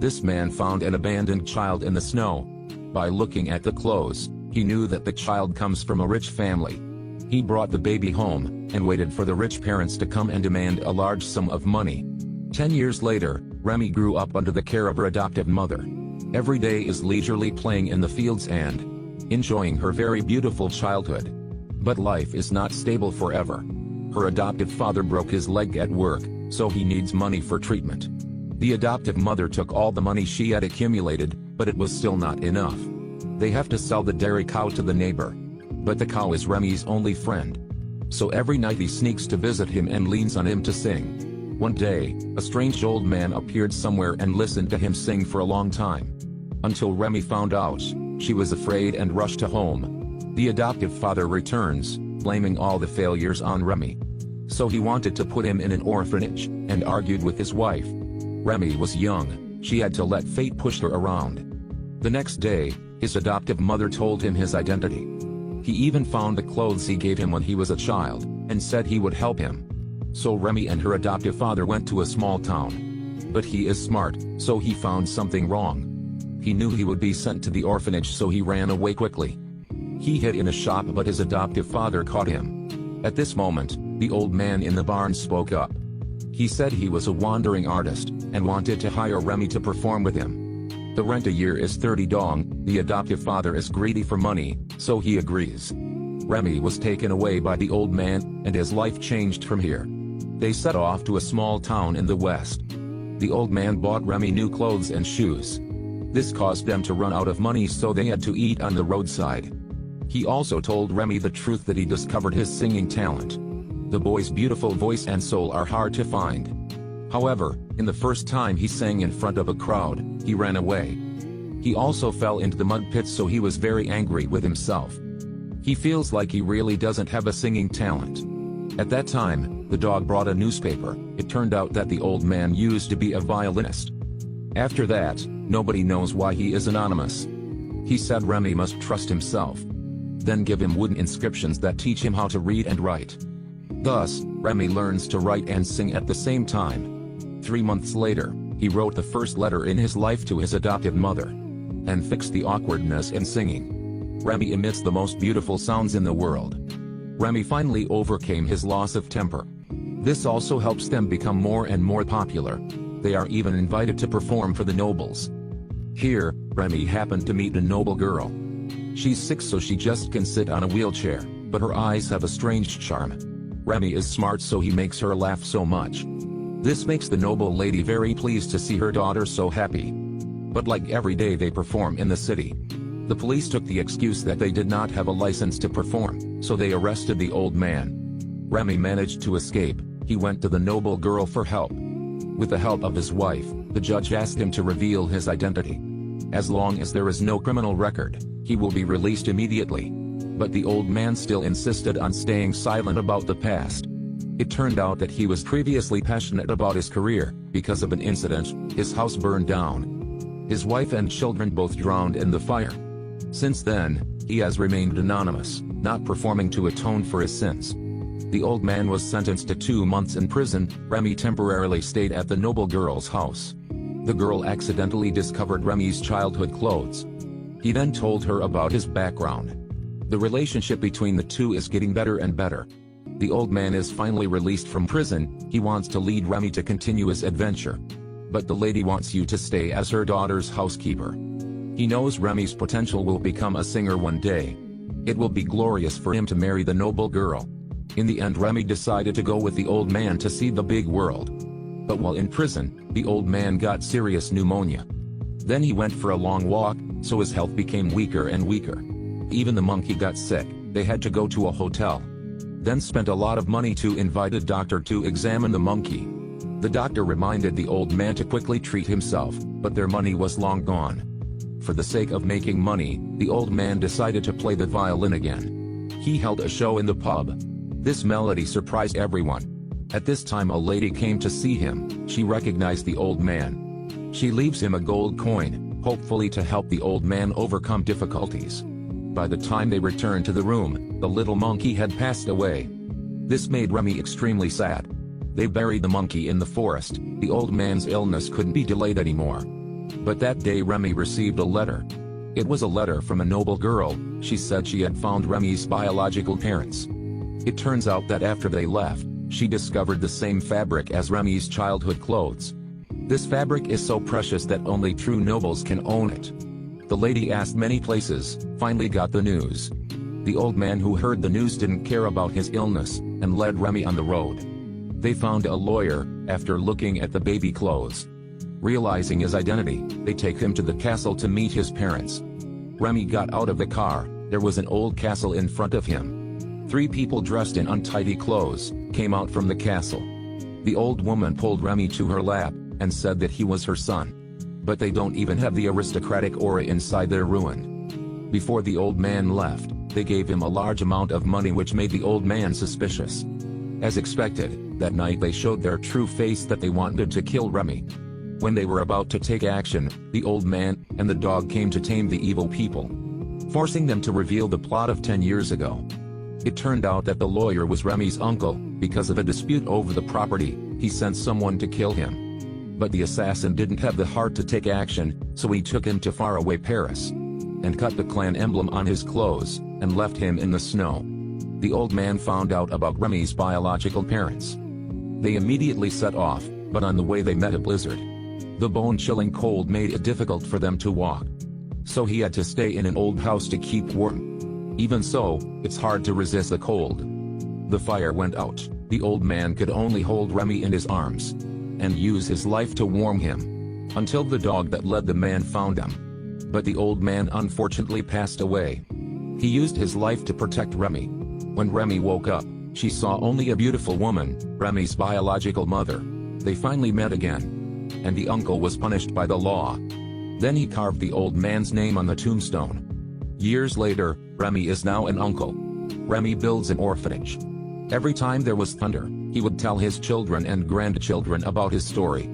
This man found an abandoned child in the snow. By looking at the clothes, he knew that the child comes from a rich family. He brought the baby home, and waited for the rich parents to come and demand a large sum of money. 10 years later, Remi grew up under the care of her adoptive mother. Every day is leisurely playing in the fields and enjoying her very beautiful childhood. But life is not stable forever. Her adoptive father broke his leg at work, so he needs money for treatment. The adoptive mother took all the money she had accumulated, but it was still not enough. They have to sell the dairy cow to the neighbor. But the cow is Remi's only friend. So every night he sneaks to visit him and leans on him to sing. One day, a strange old man appeared somewhere and listened to him sing for a long time. Until Remi found out, she was afraid and rushed to home. The adoptive father returns, blaming all the failures on Remi. So he wanted to put him in an orphanage, and argued with his wife. Remi was young, she had to let fate push her around. The next day, his adoptive mother told him his identity. He even found the clothes he gave him when he was a child, and said he would help him. So Remi and her adoptive father went to a small town. But he is smart, so he found something wrong. He knew he would be sent to the orphanage, so he ran away quickly. He hid in a shop, but his adoptive father caught him. At this moment, the old man in the barn spoke up. He said he was a wandering artist, and wanted to hire Remi to perform with him. The rent a year is 30 dong, the adoptive father is greedy for money, so he agrees. Remi was taken away by the old man, and his life changed from here. They set off to a small town in the west. The old man bought Remi new clothes and shoes. This caused them to run out of money, so they had to eat on the roadside. He also told Remi the truth that he discovered his singing talent. The boy's beautiful voice and soul are hard to find. However, in the first time he sang in front of a crowd, he ran away. He also fell into the mud pit, so he was very angry with himself. He feels like he really doesn't have a singing talent. At that time, the dog brought a newspaper. It turned out that the old man used to be a violinist. After that, nobody knows why he is anonymous. He said Remi must trust himself. Then give him wooden inscriptions that teach him how to read and write. Thus, Remi learns to write and sing at the same time. 3 months later, he wrote the first letter in his life to his adoptive mother, and fixed the awkwardness in singing. Remi emits the most beautiful sounds in the world. Remi finally overcame his loss of temper. This also helps them become more and more popular. They are even invited to perform for the nobles. Here, Remi happened to meet a noble girl. She's sick, so she just can sit on a wheelchair, but her eyes have a strange charm. Remi is smart, so he makes her laugh so much. This makes the noble lady very pleased to see her daughter so happy. But like every day, they perform in the city. The police took the excuse that they did not have a license to perform, so they arrested the old man. Remi managed to escape. He went to the noble girl for help. With the help of his wife, the judge asked him to reveal his identity. As long as there is no criminal record, he will be released immediately. But the old man still insisted on staying silent about the past. It turned out that he was previously passionate about his career. Because of an incident, his house burned down. His wife and children both drowned in the fire. Since then, he has remained anonymous, not performing to atone for his sins. The old man was sentenced to 2 months in prison. Remi temporarily stayed at the noble girl's house. The girl accidentally discovered Remi's childhood clothes. He then told her about his background. The relationship between the two is getting better and better. The old man is finally released from prison. He wants to lead Remi to continue his adventure. But the lady wants you to stay as her daughter's housekeeper. He knows Remi's potential will become a singer one day. It will be glorious for him to marry the noble girl. In the end, Remi decided to go with the old man to see the big world. But while in prison, the old man got serious pneumonia. Then he went for a long walk, so his health became weaker and weaker. Even the monkey got sick. They had to go to a hotel. Then spent a lot of money to invite a doctor to examine the monkey. The doctor reminded the old man to quickly treat himself, but their money was long gone. For the sake of making money, the old man decided to play the violin again. He held a show in the pub. This melody surprised everyone. At this time, a lady came to see him. She recognized the old man. She leaves him a gold coin, hopefully to help the old man overcome difficulties. By the time they returned to the room, the little monkey had passed away. This made Remi extremely sad. They buried the monkey in the forest. The old man's illness couldn't be delayed anymore. But that day Remy received a letter. It was a letter from a noble girl. She said she had found Remy's biological parents. It turns out that after they left, she discovered the same fabric as Remy's childhood clothes. This fabric is so precious that only true nobles can own it. The lady asked many places, finally got the news. The old man who heard the news didn't care about his illness, and led Remy on the road. They found a lawyer, after looking at the baby clothes. Realizing his identity, they take him to the castle to meet his parents. Remy got out of the car. There was an old castle in front of him. 3 people dressed in untidy clothes came out from the castle. The old woman pulled Remy to her lap, and said that he was her son. But they don't even have the aristocratic aura inside their ruin. Before the old man left, they gave him a large amount of money, which made the old man suspicious. As expected, that night they showed their true face, that they wanted to kill Remy. When they were about to take action, the old man and the dog came to tame the evil people, forcing them to reveal the plot of 10 years ago. It turned out that the lawyer was Remy's uncle. Because of a dispute over the property, he sent someone to kill him. But the assassin didn't have the heart to take action, so he took him to faraway Paris, and cut the clan emblem on his clothes, and left him in the snow. The old man found out about Remy's biological parents. They immediately set off, but on the way they met a blizzard. The bone-chilling cold made it difficult for them to walk. So he had to stay in an old house to keep warm. Even so, it's hard to resist the cold. The fire went out. The old man could only hold Remy in his arms, and use his life to warm him, until the dog that led the man found him. But the old man unfortunately passed away. He used his life to protect Remy. When Remy woke up, she saw only a beautiful woman, Remy's biological mother. They finally met again, and the uncle was punished by the law. Then he carved the old man's name on the tombstone. Years later, Remy is now an uncle. Remy builds an orphanage. Every time there was thunder, he would tell his children and grandchildren about his story.